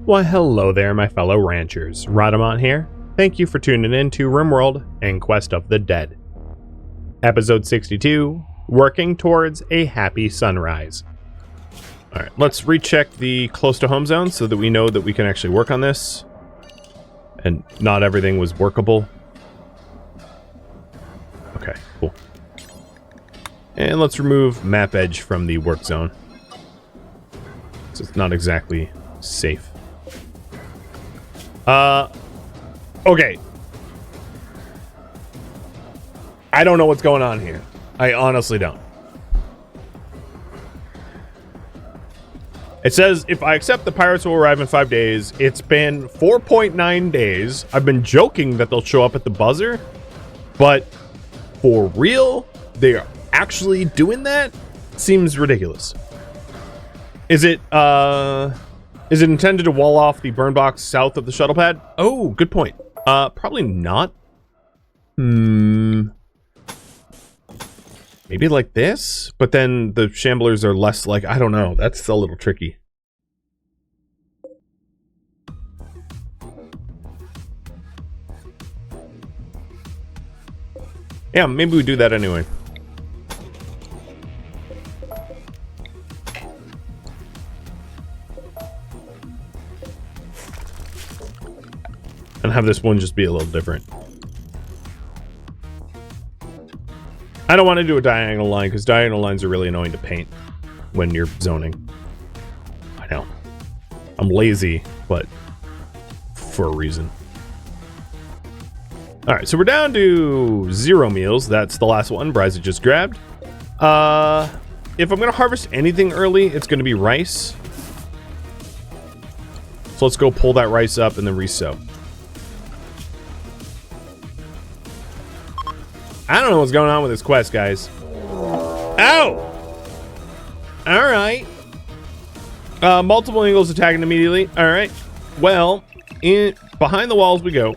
Why hello there my fellow ranchers, Rhadamant here. Thank you for tuning in to RimWorld Inquest of the Dead. Episode 62, Working Towards a Happy Sunrise. Alright, let's recheck the close to home zone so that we know that we can actually work on this. And not everything was workable. Okay, cool. And let's remove map edge from the work zone. So it's not exactly safe. Okay. I don't know what's going on here. I honestly don't. It says, if I accept the pirates will arrive in 5 days. It's been 4.9 days. I've been joking that they'll show up at the buzzer. But for real, they are actually doing that? Seems ridiculous. Is it intended to wall off the burn box south of the shuttle pad? Oh, good point. Probably not. Maybe like this? But then the shamblers are less like... I don't know. That's a little tricky. Yeah, maybe we do that anyway. And have this one just be a little different. I don't want to do a diagonal line because diagonal lines are really annoying to paint when you're zoning. I know. I'm lazy, but for a reason. Alright, so we're down to 0 meals. That's the last one Bryza just grabbed. If I'm going to harvest anything early, it's going to be rice. So let's go pull that rice up and then resow. I don't know what's going on with this quest, guys. Ow! Alright. Multiple angles attacking immediately. Alright. Well, behind the walls we go.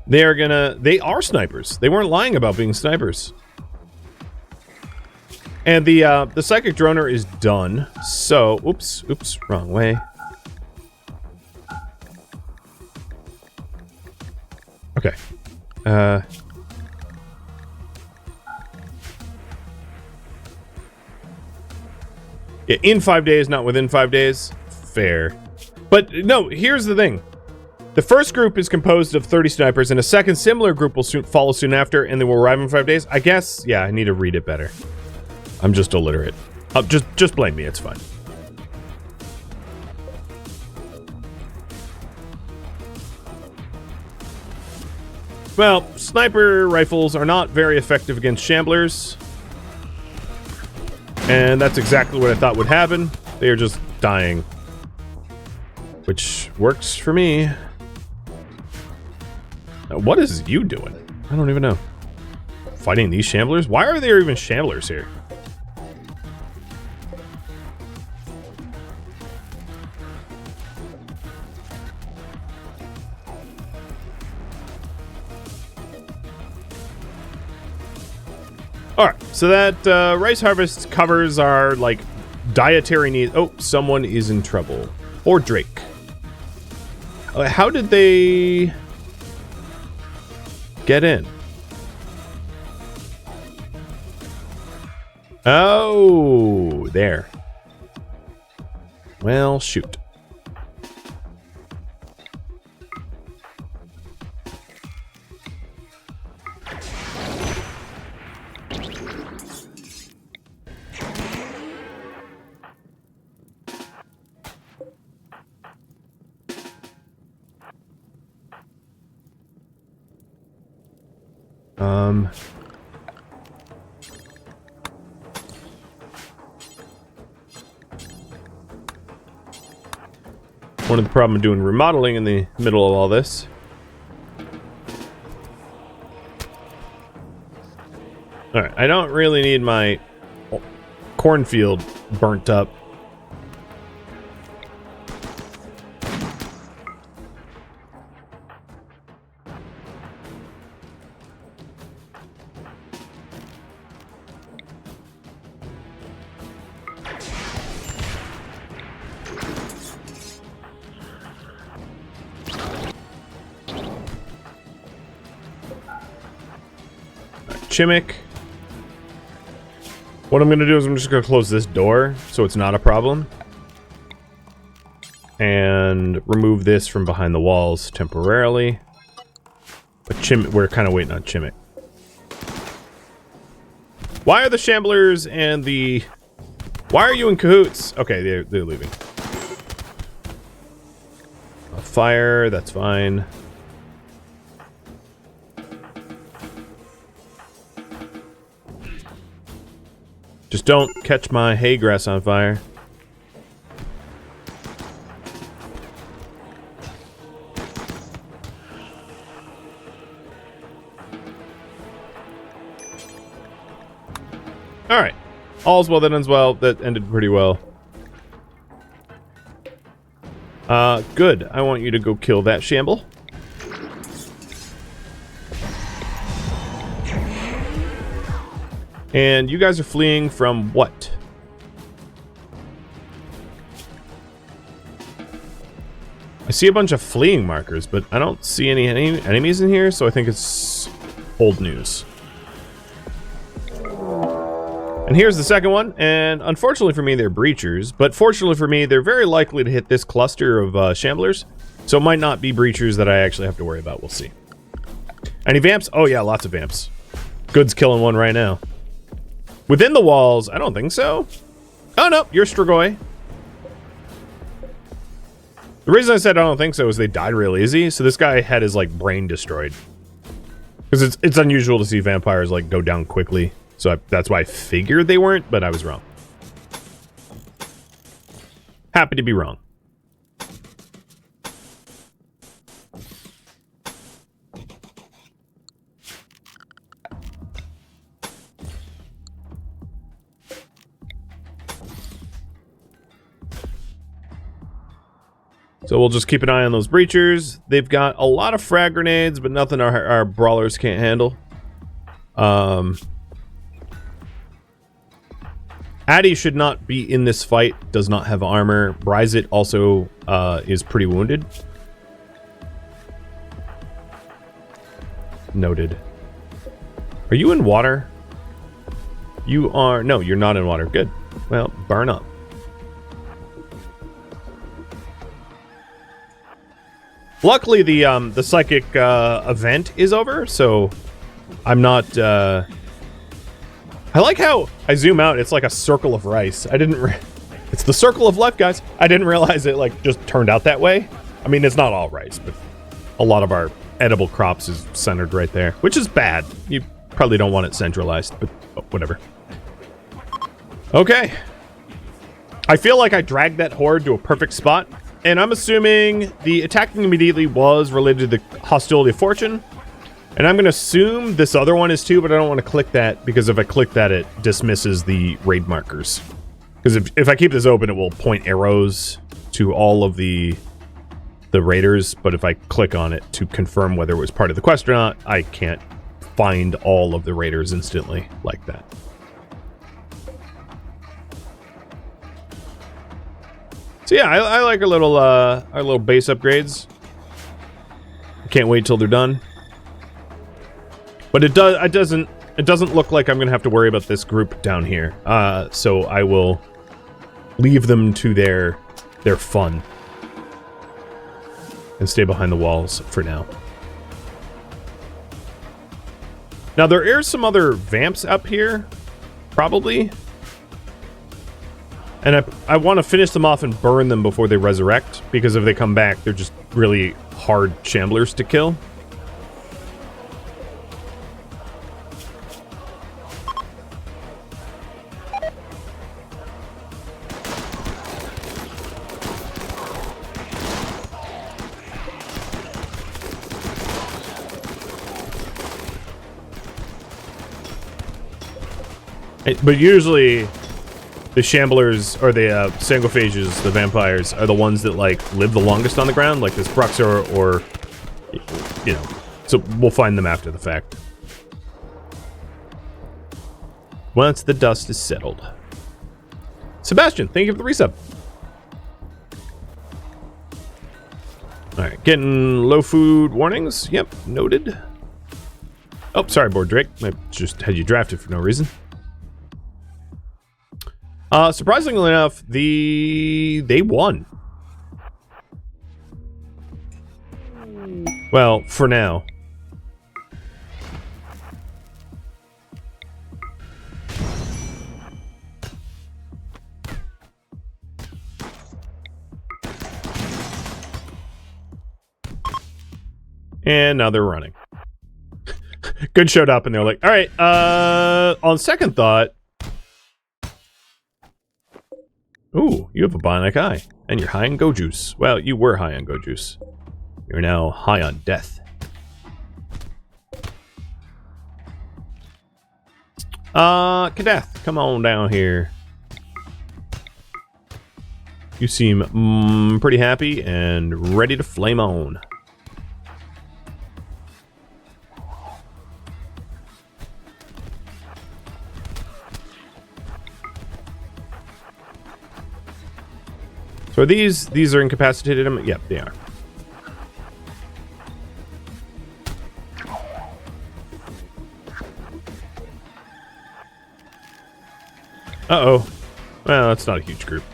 They are snipers. They weren't lying about being snipers. And the psychic droner is done. So, oops, wrong way. Okay. Yeah, in 5 days, not within 5 days. Fair. But no, here's the thing. The first group is composed of 30 snipers, and a second similar group will follow soon after, and they will arrive in 5 days. I guess, yeah, I need to read it better. I'm just illiterate. Just blame me, it's fine. Well, sniper rifles are not very effective against shamblers. And that's exactly what I thought would happen. They are just dying. Which works for me. Now, what is you doing? I don't even know. Fighting these shamblers? Why are there even shamblers here? Alright, so that rice harvest covers our, like, dietary needs. Oh, someone is in trouble. Or Drake. How did they get in? Oh, there. Well, shoot. One of the problems of doing remodeling in the middle of all this. Alright, I don't really need my cornfield burnt up. Chimic. What I'm going to do is I'm just going to close this door so it's not a problem. And remove this from behind the walls temporarily. But we're kind of waiting on Chimic. Why are the Shamblers and the... Why are you in cahoots? Okay, they're leaving. A fire, that's fine. Just don't catch my hay grass on fire. Alright. All's well that ends well. That ended pretty well. Good. I want you to go kill that shamble. And you guys are fleeing from what? I see a bunch of fleeing markers, but I don't see any enemies in here, so I think it's old news. And here's the second one, and unfortunately for me, they're breachers, but fortunately for me, they're very likely to hit this cluster of shamblers, so it might not be breachers that I actually have to worry about. We'll see. Any vamps? Oh yeah, lots of vamps. Good's killing one right now. Within the walls, I don't think so. Oh no, you're Strigoi. The reason I said I don't think so is they died real easy, so this guy had his like brain destroyed. Because it's unusual to see vampires like go down quickly. So that's why I figured they weren't, but I was wrong. Happy to be wrong. So we'll just keep an eye on those breachers. They've got a lot of frag grenades, but nothing our brawlers can't handle. Addy should not be in this fight, does not have armor. Bryzit also is pretty wounded. Noted. Are you in water? You are... No, you're not in water. Good. Well, burn up. Luckily, the psychic event is over, so I'm not... I like how I zoom out, it's like a circle of rice. I didn't... It's the circle of life, guys. I didn't realize it, like, just turned out that way. I mean, it's not all rice, but a lot of our edible crops is centered right there, which is bad. You probably don't want it centralized, but whatever. Okay. I feel like I dragged that horde to a perfect spot, and I'm assuming the attacking immediately was related to the hostility of fortune. And I'm going to assume this other one is too, but I don't want to click that, because if I click that, it dismisses the raid markers. Because if I keep this open, it will point arrows to all of the raiders, but if I click on it to confirm whether it was part of the quest or not, I can't find all of the raiders instantly like that. So yeah, I like our little base upgrades. Can't wait till they're done. But it doesn't look like I'm gonna have to worry about this group down here. So I will leave them to their fun and stay behind the walls for now. Now there are some other vamps up here, probably. And I want to finish them off and burn them before they resurrect, because if they come back, they're just really hard shamblers to kill. But usually, the shamblers, or the sangophages, the vampires, are the ones that, like, live the longest on the ground, like this Bruxer, or, you know. So we'll find them after the fact. Once the dust is settled. Sebastian, thank you for the resub. Alright, getting low food warnings. Yep, noted. Oh, sorry, Board Drake. I just had you drafted for no reason. Surprisingly enough, they won. Well, for now. And now they're running. Good showed up and they're like, all right, on second thought. Ooh, you have a bionic eye. And you're high on go juice. Well, you were high on go juice. You're now high on death. Kadath, come on down here. You seem pretty happy and ready to flame on. So are these are incapacitated? Yep, they are. Uh-oh. Well, that's not a huge group.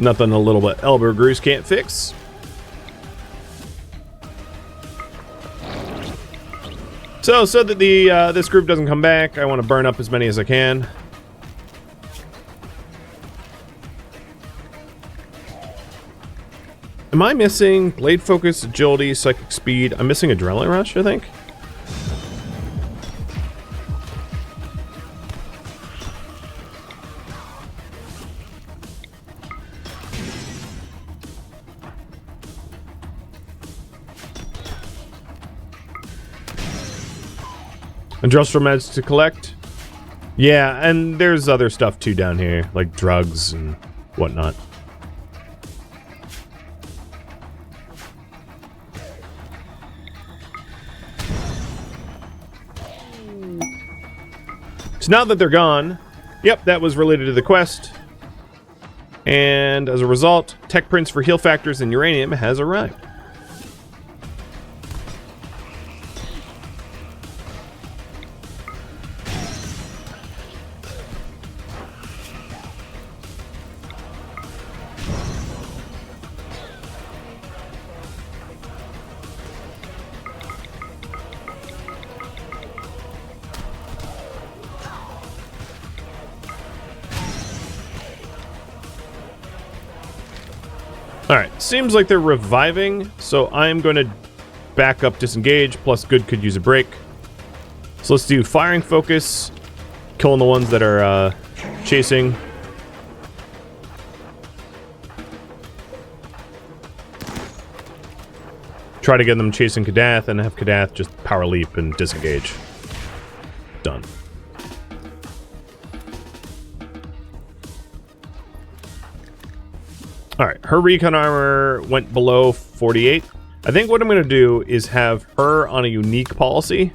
Nothing a little bit elbow grease can't fix. So that the this group doesn't come back, I want to burn up as many as I can. Am I missing blade focus, agility, psychic speed? I'm missing adrenaline rush, I think. Industrial meds to collect. Yeah, and there's other stuff too down here, like drugs and whatnot. So now that they're gone, yep, that was related to the quest. And as a result, tech prints for heal factors and uranium has arrived. Alright, seems like they're reviving, so I'm going to back up disengage, plus good could use a break. So let's do firing focus, killing the ones that are chasing. Try to get them chasing Kadath and have Kadath just power leap and disengage. Done. Alright, her recon armor went below 48. I think what I'm going to do is have her on a unique policy.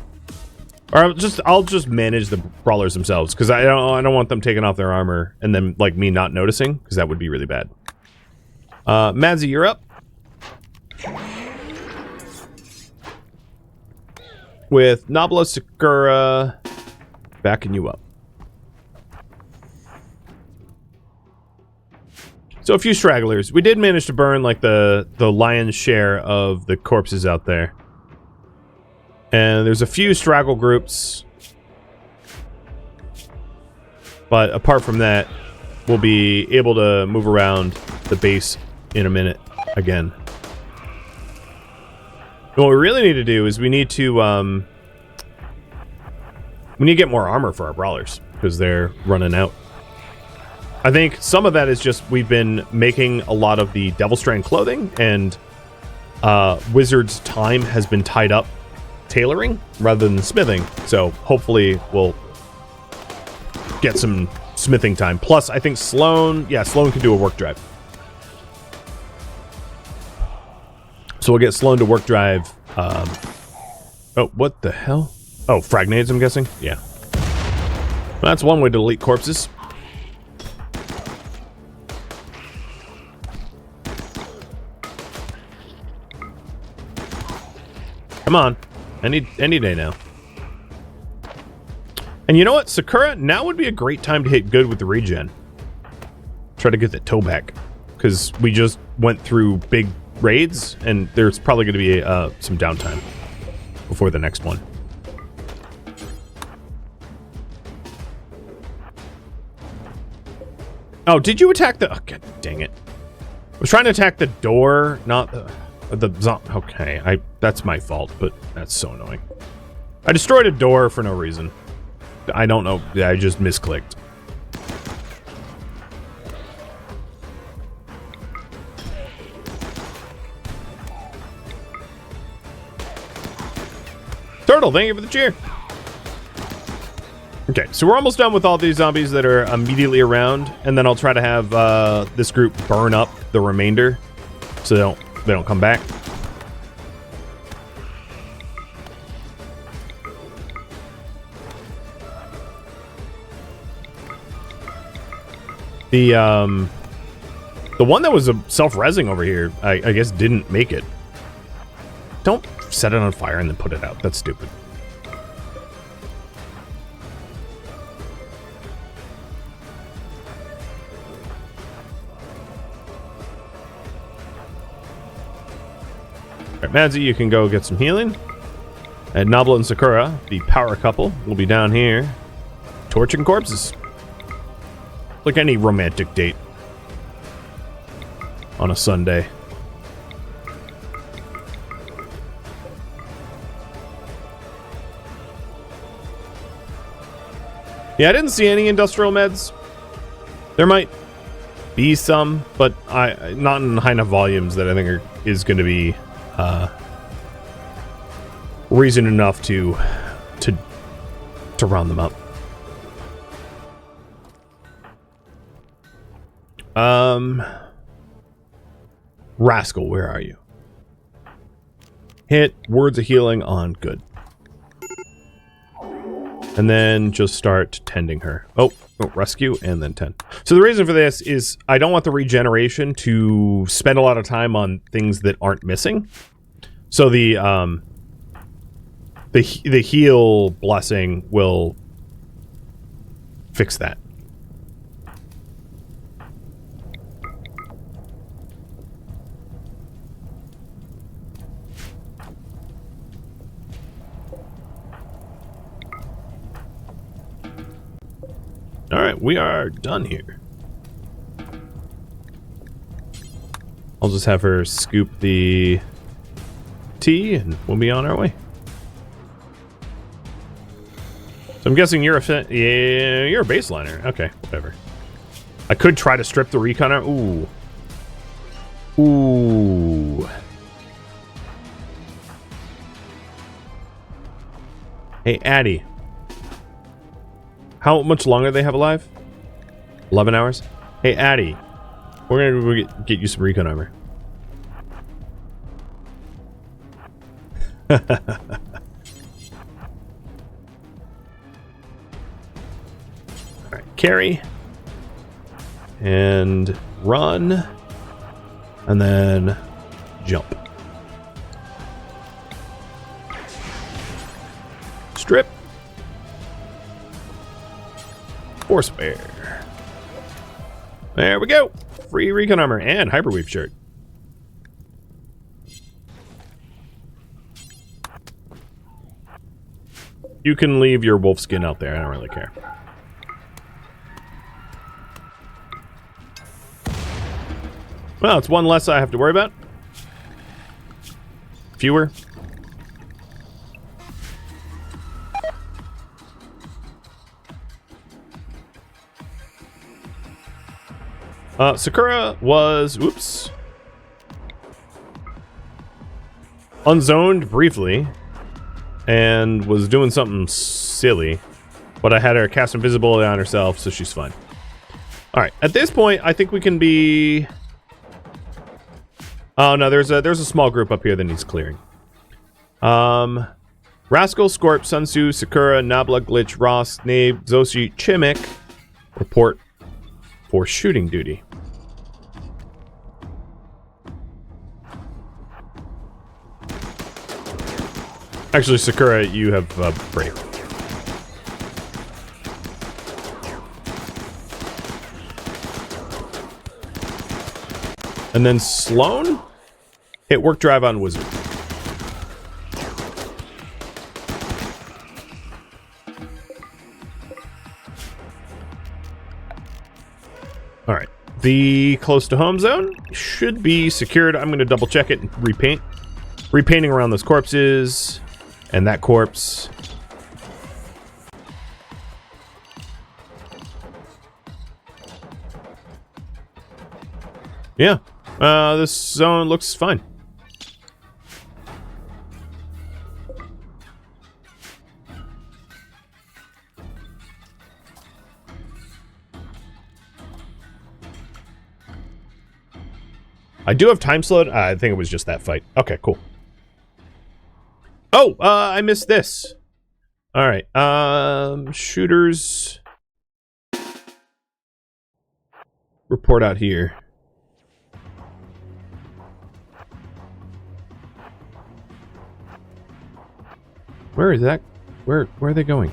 Or I'll just manage the brawlers themselves, because I don't want them taking off their armor and then, like, me not noticing, because that would be really bad. Madzi, you're up. With Nabla Sakura backing you up. So a few stragglers. We did manage to burn like the lion's share of the corpses out there. And there's a few straggle groups. But apart from that, we'll be able to move around the base in a minute again. And what we really need to do is we need to get more armor for our brawlers, because they're running out. I think some of that is just we've been making a lot of the Devil Strand clothing, and Wizard's time has been tied up tailoring rather than smithing. So hopefully we'll get some smithing time. Plus, I think Sloan can do a work drive. So we'll get Sloan to work drive. Oh, what the hell? Oh, frag nades, I'm guessing? Yeah. Well, that's one way to delete corpses. Come on. Any day now. And you know what? Sakura, now would be a great time to hit good with the regen. Try to get the toe back. Because we just went through big raids, and there's probably going to be some downtime before the next one. Oh, did you attack the... Oh, God dang it. I was trying to attack the door, not the okay, that's my fault, but that's so annoying. I destroyed a door for no reason. I don't know. Yeah, I just misclicked. Turtle, thank you for the cheer. Okay, so we're almost done with all these zombies that are immediately around, and then I'll try to have this group burn up the remainder so they don't come back. The one that was self-rezzing over here, I guess didn't make it. Don't set it on fire and then put it out. That's stupid. Alright, Madzi, you can go get some healing. And Nabla and Sakura, the power couple, will be down here torching corpses. Like any romantic date on a Sunday. Yeah, I didn't see any industrial meds. There might be some, but not in high enough volumes that I think is going to be reason enough to round them up. Rascal, where are you? Hit words of healing on good. And then just start tending her. Oh, rescue and then tend. So the reason for this is I don't want the regeneration to spend a lot of time on things that aren't missing. So the heal blessing will fix that. All right, we are done here. I'll just have her scoop the tea and we'll be on our way. So I'm guessing you're you're a baseliner. Okay, whatever. I could try to strip the recon out. Ooh. Ooh. Hey, Addie. How much longer do they have alive? 11 hours? Hey, Addie. We're gonna get you some recon armor. Alright, carry. And run. And then jump. Strip. Force bear. There we go. Free recon armor and hyperweave shirt. You can leave your wolf skin out there. I don't really care. Well, it's one less I have to worry about. Fewer. Sakura was, whoops, unzoned briefly and was doing something silly, but I had her cast invisibility on herself, so she's fine. All right, at this point, I think we can be. Oh no, there's a small group up here that needs clearing. Rascal, Scorp, Sunsu, Sakura, Nabla, Glitch, Ross, Nabe, Zoshi, Chimik report for shooting duty. Actually, Sakura, you have Brave. And then Sloan, hit work drive on Wizard. All right. The close to home zone should be secured. I'm going to double check it and repaint. Repainting around those corpses and that corpse. Yeah. This zone looks fine. I do have time slowed. I think it was just that fight. Okay, cool. Oh, I missed this. All right. Shooters. Report out here. Where is that? Where are they going?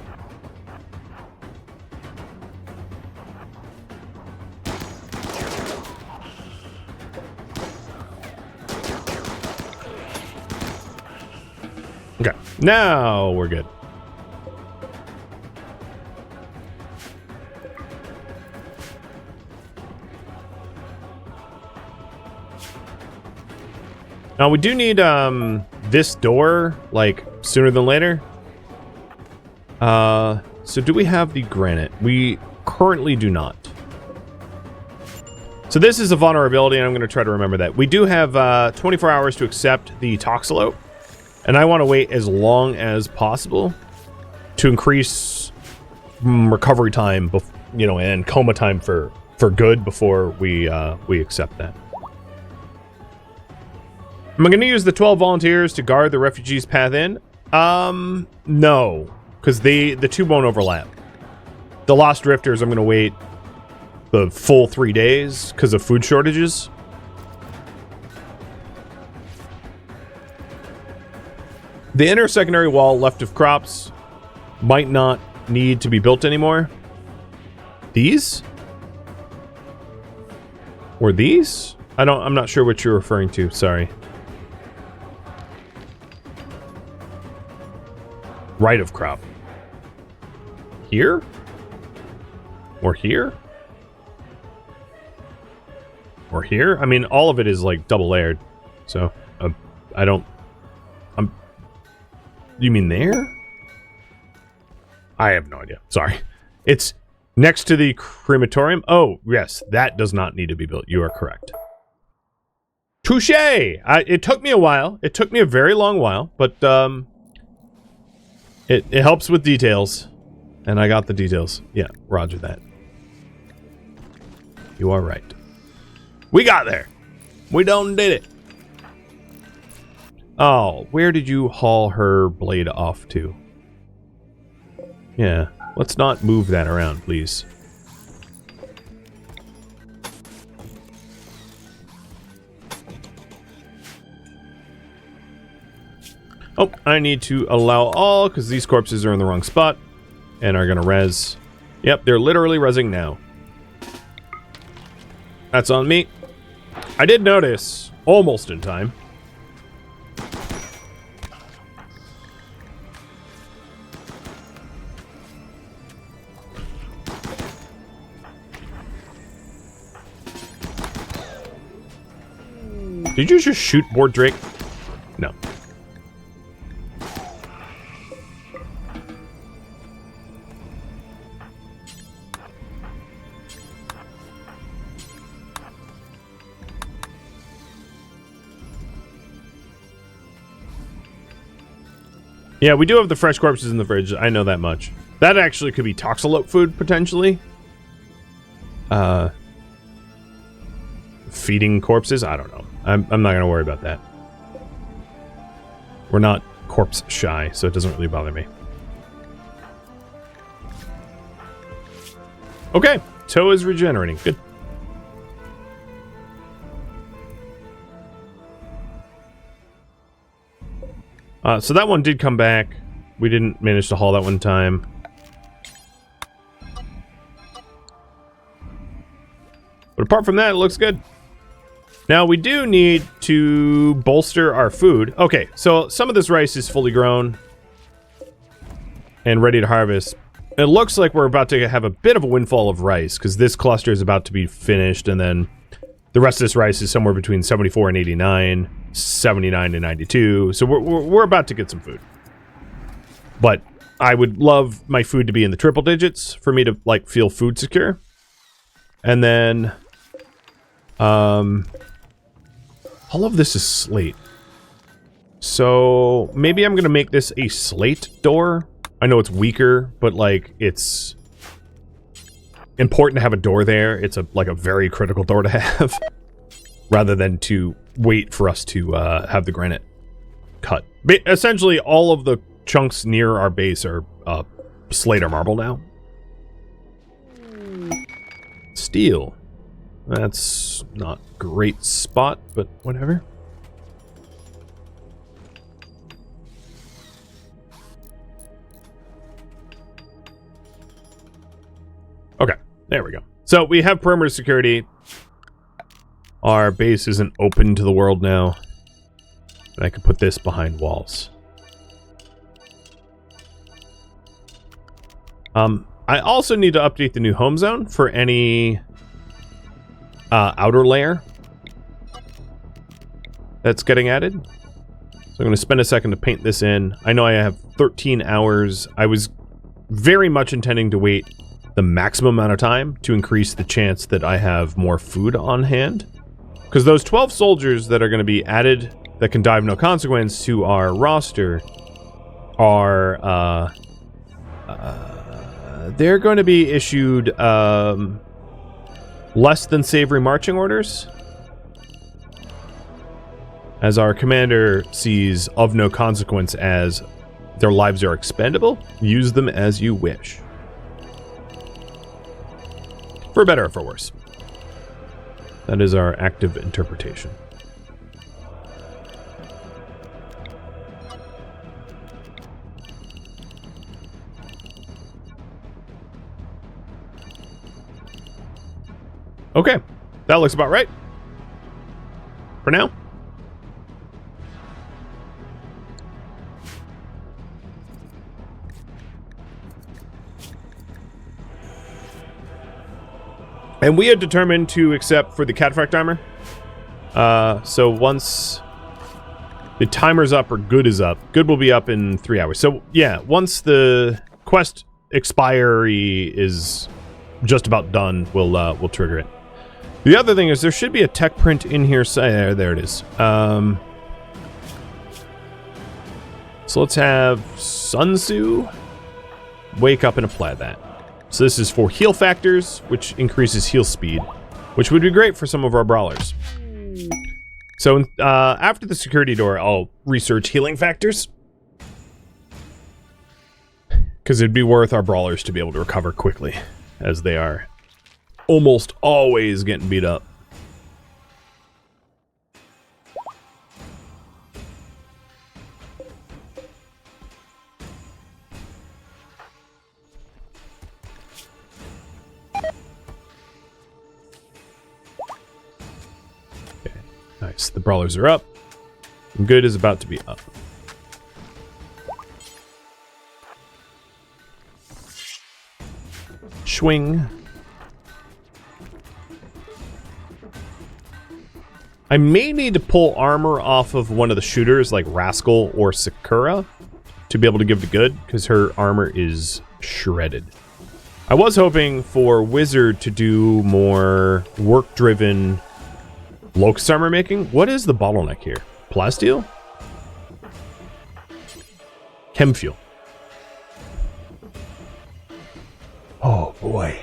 Okay, now we're good. Now we do need this door like sooner than later. So do we have the granite? We currently do not. So this is a vulnerability, and I'm going to try to remember that. We do have 24 hours to accept the Toxalope, and I want to wait as long as possible to increase recovery time, you know, and coma time for good before we accept that. Am I going to use the 12 volunteers to guard the refugees' path in? No, because the two won't overlap. The Lost Drifters, I'm going to wait the full 3 days because of food shortages. The inner secondary wall left of crops might not need to be built anymore. These? Or these? I'm not sure what you're referring to, sorry. Right of crop. Here? Or here? Or here? I mean, all of it is like double layered. So, I don't... You mean there? I have no idea. Sorry. It's next to the crematorium. Oh, yes. That does not need to be built. You are correct. Touché! It took me a while. It took me a very long while, but it helps with details. And I got the details. Yeah, roger that. You are right. We got there. We done did it. Oh, where did you haul her blade off to? Yeah, let's not move that around, please. Oh, I need to allow all, because these corpses are in the wrong spot and are going to res. Yep, they're literally resing now. That's on me. I did notice, almost in time. Did you just shoot Board Drake? No. Yeah, we do have the fresh corpses in the fridge. I know that much. That actually could be Toxalope food, potentially. Feeding corpses? I don't know. I'm not going to worry about that. We're not corpse shy, so it doesn't really bother me. Okay, toe is regenerating. Good. So that one did come back. We didn't manage to haul that one time. But apart from that, it looks good. Now, we do need to bolster our food. Okay, so some of this rice is fully grown and ready to harvest. It looks like we're about to have a bit of a windfall of rice, because this cluster is about to be finished, and then the rest of this rice is somewhere between 74 and 89, 79 and 92. So we're about to get some food. But I would love my food to be in the triple digits for me to, like, feel food secure. And then... all of this is slate. So maybe I'm gonna make this a slate door. I know it's weaker, but like it's important to have a door there. It's like a very critical door to have, rather than to wait for us to have the granite cut. But essentially, all of the chunks near our base are slate or marble now. Steel. That's not great spot, but whatever. Okay, there we go. So we have perimeter security. Our base isn't open to the world now. And I can put this behind walls. I also need to update the new home zone for any outer layer that's getting added. So I'm going to spend a second to paint this in. I know I have 13 hours. I was very much intending to wait the maximum amount of time to increase the chance that I have more food on hand. Because those 12 soldiers that are going to be added that can die of no consequence to our roster are, they're going to be issued, less than savory marching orders. As our commander sees of no consequence as their lives are expendable, use them as you wish. For better or for worse. That is our active interpretation. Okay, that looks about right. For now. And we had determined to accept for the cataphract armor. So once the timer's up or good is up, good will be up in 3 hours. So yeah, once the quest expiry is just about done, we'll trigger it. The other thing is there should be a tech print in here. There it is. So let's have Sun Tzu wake up and apply that. So this is for heal factors, which increases heal speed, which would be great for some of our brawlers. So after the security door, I'll research healing factors, because it'd be worth our brawlers to be able to recover quickly, as they are almost always getting beat up. Okay, nice. The brawlers are up. And good is about to be up. Swing. I may need to pull armor off of one of the shooters, like Rascal or Sakura, to be able to give the good, because her armor is shredded. I was hoping for Wizard to do more work-driven Locust armor making. What is the bottleneck here? Plasteel? Chemfuel. Oh boy.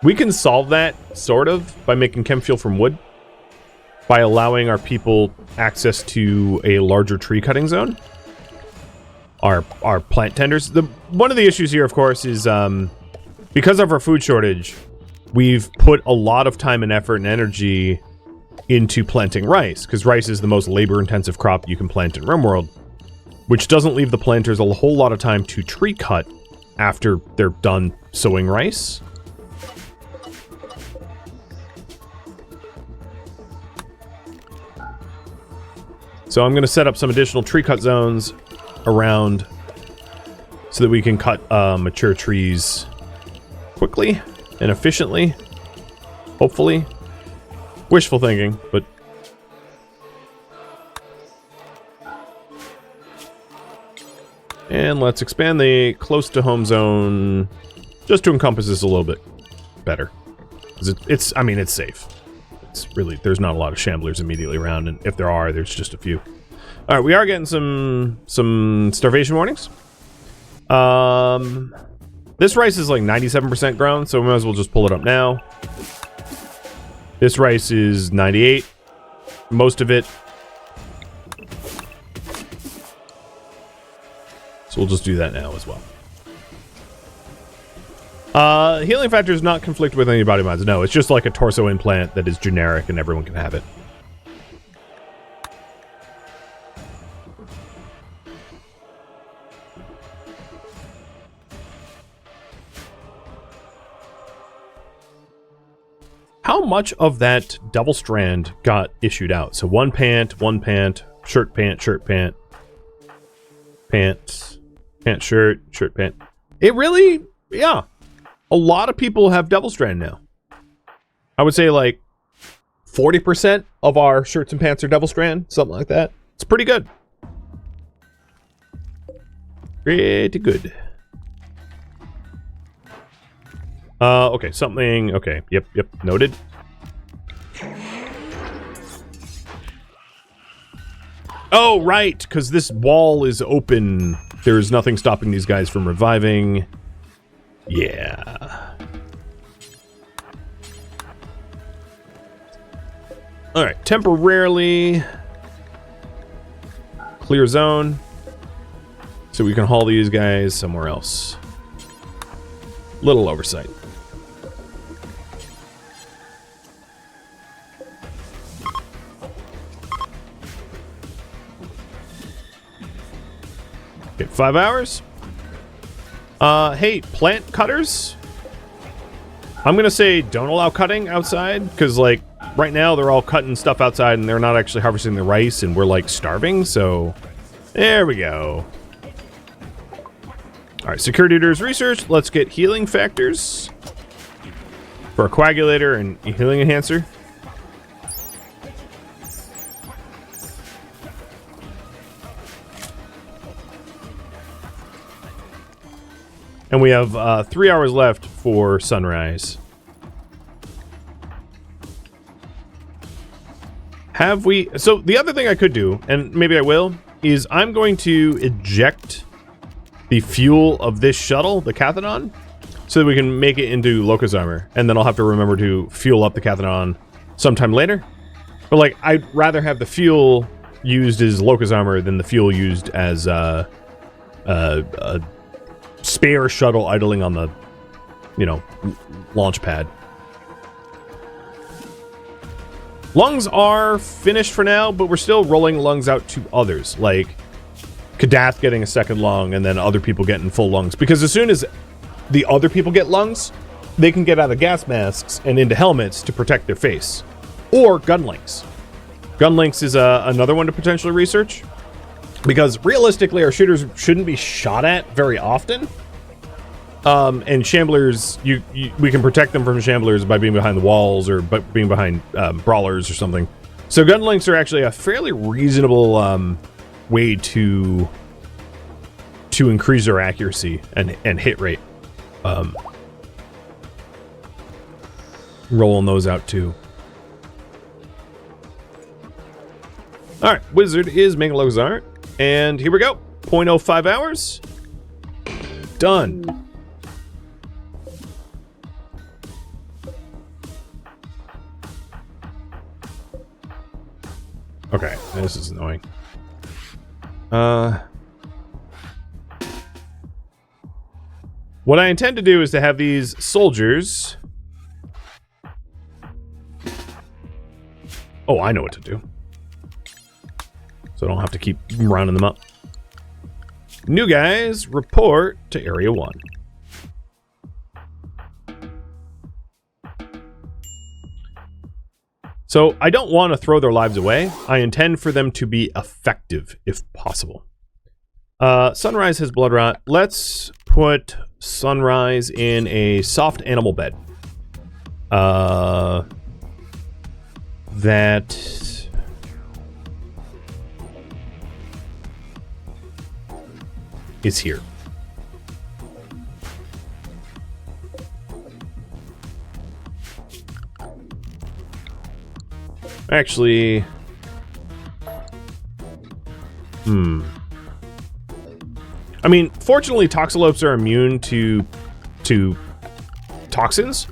We can solve that, sort of, by making chemfuel from wood. By allowing our people access to a larger tree cutting zone. Our plant tenders. One of the issues here, of course, is because of our food shortage, we've put a lot of time and effort and energy into planting rice, because rice is the most labor-intensive crop you can plant in RimWorld, which doesn't leave the planters a whole lot of time to tree cut after they're done sowing rice. So I'm going to set up some additional tree cut zones around so that we can cut mature trees quickly and efficiently. Hopefully. Wishful thinking, but... And let's expand the close to home zone just to encompass this a little bit better. It's I mean, it's safe. It's really, there's not a lot of shamblers immediately around, and if there are, there's just a few. All right, we are getting some starvation warnings. This rice is like 97% grown, so we might as well just pull it up now. This rice is 98, most of it. So we'll just do that now as well. Healing factor does not conflict with any body mods. No, it's just like a torso implant that is generic and everyone can have it. How much of that double strand got issued out? So one pant, shirt, pant, pants, pant, shirt, pant. It really, yeah. A lot of people have double strand now. I would say like 40% of our shirts and pants are double strand, something like that. It's pretty good. Pretty good. Okay, something, okay, yep, noted. Oh, right, because this wall is open. There's nothing stopping these guys from reviving. Yeah. Alright, temporarily clear zone so we can haul these guys somewhere else. Little oversight. Okay, 5 hours. Hey, plant cutters. I'm gonna say don't allow cutting outside, because like right now they're all cutting stuff outside and they're not actually harvesting the rice, and we're like starving. So there we go. All right, security eaters research. Let's get healing factors for a coagulator and a healing enhancer. And we have 3 hours left for sunrise. Have we... So the other thing I could do, and maybe I will, is I'm going to eject the fuel of this shuttle, the Cathodon, so that we can make it into Locust armor. And then I'll have to remember to fuel up the Cathodon sometime later. But like, I'd rather have the fuel used as Locust armor than the fuel used as a spare shuttle idling on the, you know, launch pad. Lungs are finished for now, but we're still rolling lungs out to others, like Kadath getting a second lung and then other people getting full lungs. Because as soon as the other people get lungs, they can get out of gas masks and into helmets to protect their face. Or gun links. Gun links is another one to potentially research. Because realistically, our shooters shouldn't be shot at very often. And shamblers, we can protect them from shamblers by being behind the walls or by being behind brawlers or something. So gun links are actually a fairly reasonable way to increase our accuracy and hit rate. Rolling those out too. All right, Wizard is making Locust art. And here we go. 0.05 hours. Done. Okay, this is annoying. What I intend to do is to have these soldiers Oh, I know what to do. So I don't have to keep rounding them up. New guys, report to Area 1. So I don't want to throw their lives away. I intend for them to be effective, if possible. Sunrise has blood rot. Let's put Sunrise in a soft animal bed. That is here. Actually, I mean, fortunately, toxalopes are immune to toxins.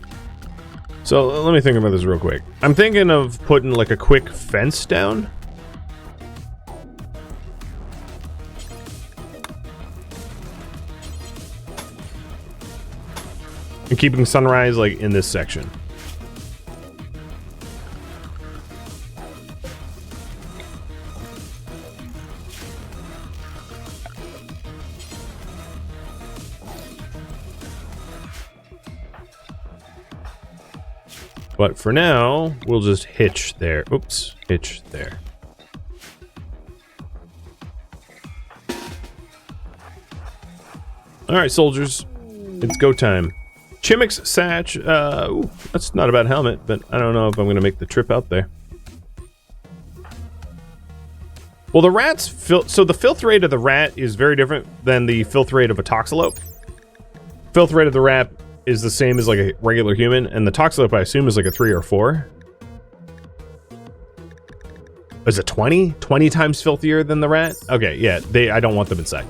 So let me think about this real quick. I'm thinking of putting like a quick fence down. And keeping Sunrise like in this section. But for now, we'll just hitch there. Oops, hitch there. All right, soldiers, it's go time. Chimix Satch, ooh, that's not a bad helmet, but I don't know if I'm gonna make the trip out there. Well, the rats, so the filth rate of the rat is very different than the filth rate of a toxalope. Filth rate of the rat is the same as like a regular human, and the toxalope I assume is like a 3 or 4. Is it 20? 20 times filthier than the rat? Okay, yeah, I don't want them inside.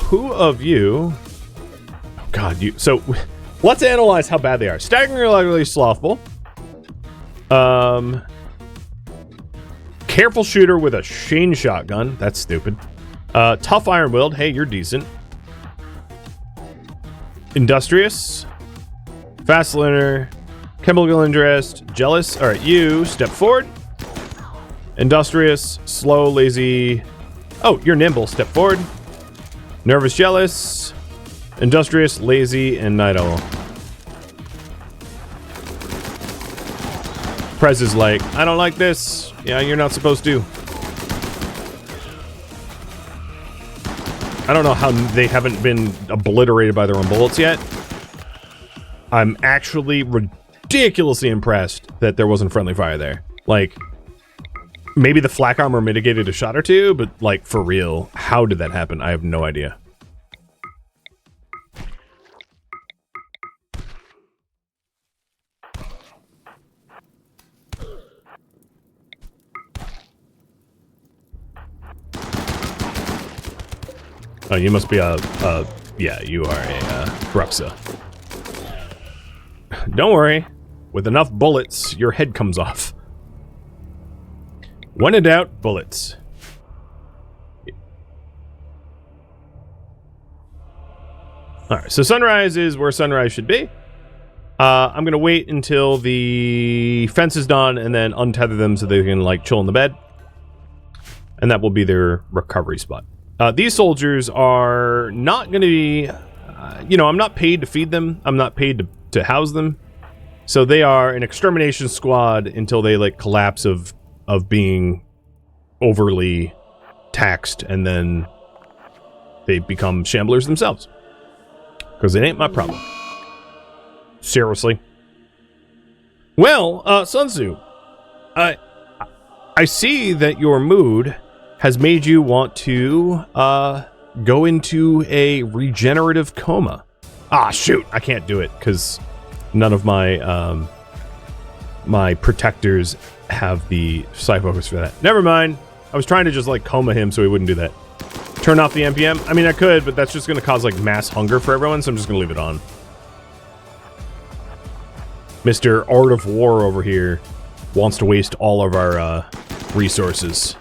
Who of you... Oh god, you... So... Let's analyze how bad they are. Staggeringly slothful. Careful shooter with a chain shotgun. That's stupid. Tough iron-willed. Hey, you're decent. Industrious. Fast learner. Chemical interest. Jealous. Alright, you step forward. Industrious. Slow, lazy. Oh, you're nimble. Step forward. Nervous, jealous. Industrious, lazy, and night owl. Prez is like, I don't like this. Yeah, you're not supposed to. I don't know how they haven't been obliterated by their own bullets yet. I'm actually ridiculously impressed that there wasn't friendly fire there. Like, maybe the flak armor mitigated a shot or two, but like, for real, how did that happen? I have no idea. Oh, you must be yeah, you are a Bruxa. Don't worry. With enough bullets, your head comes off. When in doubt, bullets. Alright, so Sunrise is where Sunrise should be. I'm gonna wait until the fence is done and then untether them so they can, like, chill in the bed. And that will be their recovery spot. These soldiers are not going to be, you know, I'm not paid to feed them. I'm not paid to house them. So they are an extermination squad until they, like, collapse of being overly taxed, and then they become shamblers themselves. Because it ain't my problem. Seriously. Well, Sun Tzu, I see that your mood has made you want to go into a regenerative coma. Ah, shoot, I can't do it because none of my my protectors have the psi focus for that. Never mind. I was trying to just like coma him so he wouldn't do that. Turn off the NPM. I mean, I could, but that's just going to cause like mass hunger for everyone, so I'm just going to leave it on. Mr. Art of War over here wants to waste all of our resources.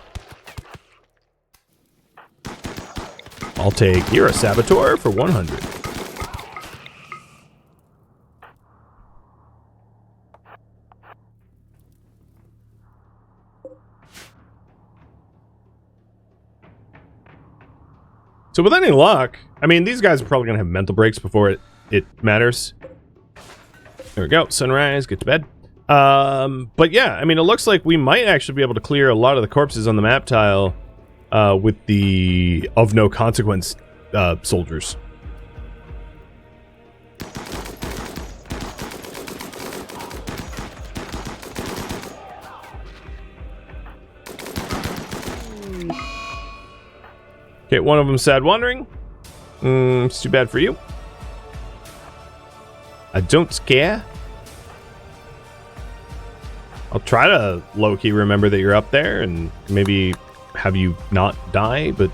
I'll take you're a saboteur for 100. So with any luck, I mean, these guys are probably going to have mental breaks before it matters. There we go. Sunrise, get to bed. But yeah, I mean, it looks like we might actually be able to clear a lot of the corpses on the map tile with the of no consequence soldiers. Okay, one of them sad wandering. It's too bad for you. I don't scare. I'll try to low-key remember that you're up there and maybe have you not die, but...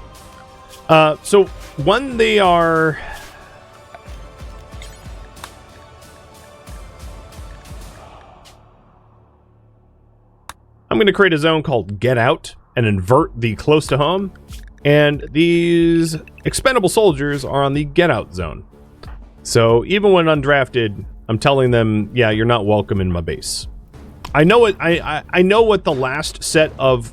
so, when they are... I'm going to create a zone called Get Out and invert the close to home. And these expendable soldiers are on the Get Out zone. So, even when undrafted, I'm telling them, yeah, you're not welcome in my base. I know it. I know what the last set of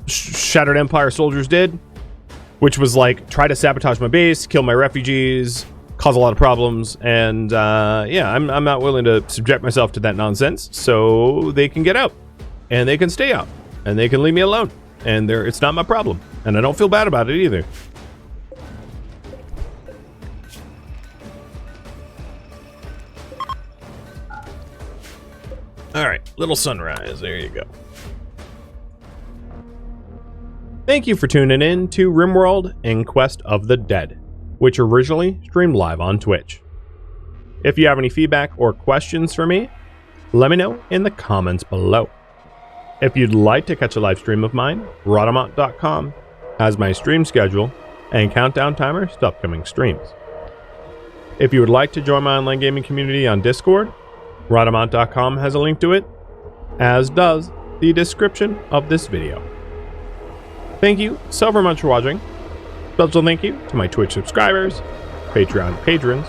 Shattered Empire soldiers did, which was like try to sabotage my base, kill my refugees, cause a lot of problems, and yeah, I'm not willing to subject myself to that nonsense. So they can get out, and they can stay out, and they can leave me alone, and it's not my problem, and I don't feel bad about it either. Alright, little sunrise, there you go. Thank you for tuning in to RimWorld Inquest of the Dead, which originally streamed live on Twitch. If you have any feedback or questions for me, let me know in the comments below. If you'd like to catch a live stream of mine, Rhadamant.com has my stream schedule and countdown timers to upcoming streams. If you would like to join my online gaming community on Discord, Rhadamant.com has a link to it, as does the description of this video. Thank you so very much for watching. Special thank you to my Twitch subscribers, Patreon patrons,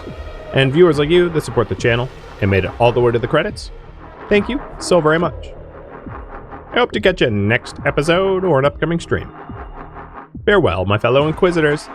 and viewers like you that support the channel and made it all the way to the credits. Thank you so very much. I hope to catch you next episode or an upcoming stream. Farewell, my fellow Inquisitors.